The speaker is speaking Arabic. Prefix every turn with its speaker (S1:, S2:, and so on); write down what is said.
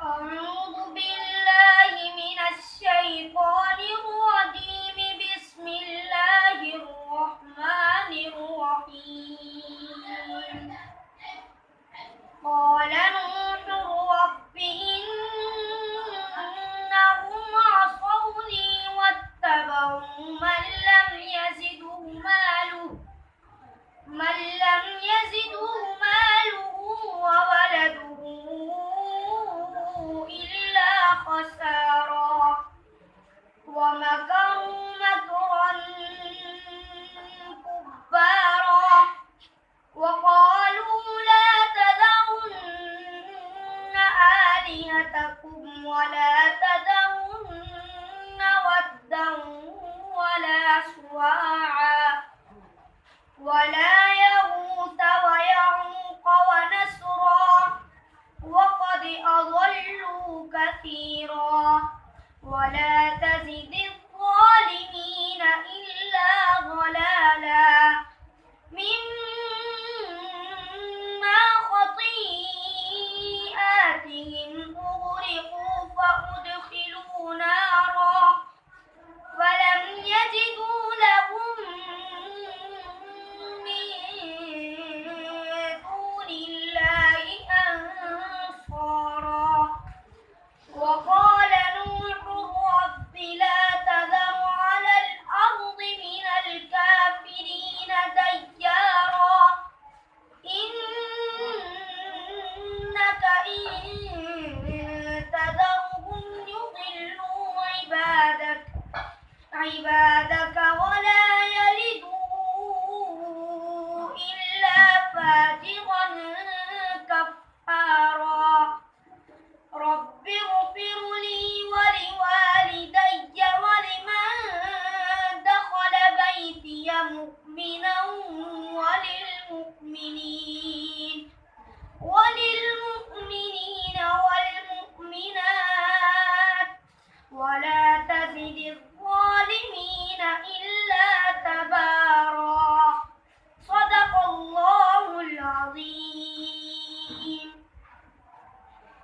S1: أعوذ بالله من الشيطان الرجيم. بسم الله الرحمن الرحيم. قال نوح رب إنهم عصوني واتبعوا من لم يزده ماله وولده إلا خسارا ومكروا مكرا كبارا وقالوا لا تذرن آلهتكم ولا تذرن ودا ولا سواعا ولا يغوث ويعوق ونسرا وقد أضلوا كثيرا ولا تزد الظالمين إلا ضلالا مما خطيئاتهم أغرقوا فأدخلوا نارا فلم يجدوا لهم من دون الله أنصارا. وقال نوح رب لا تذر على الأرض من الكافرين ديارا إنك إن تذرهم يضلوا عبادك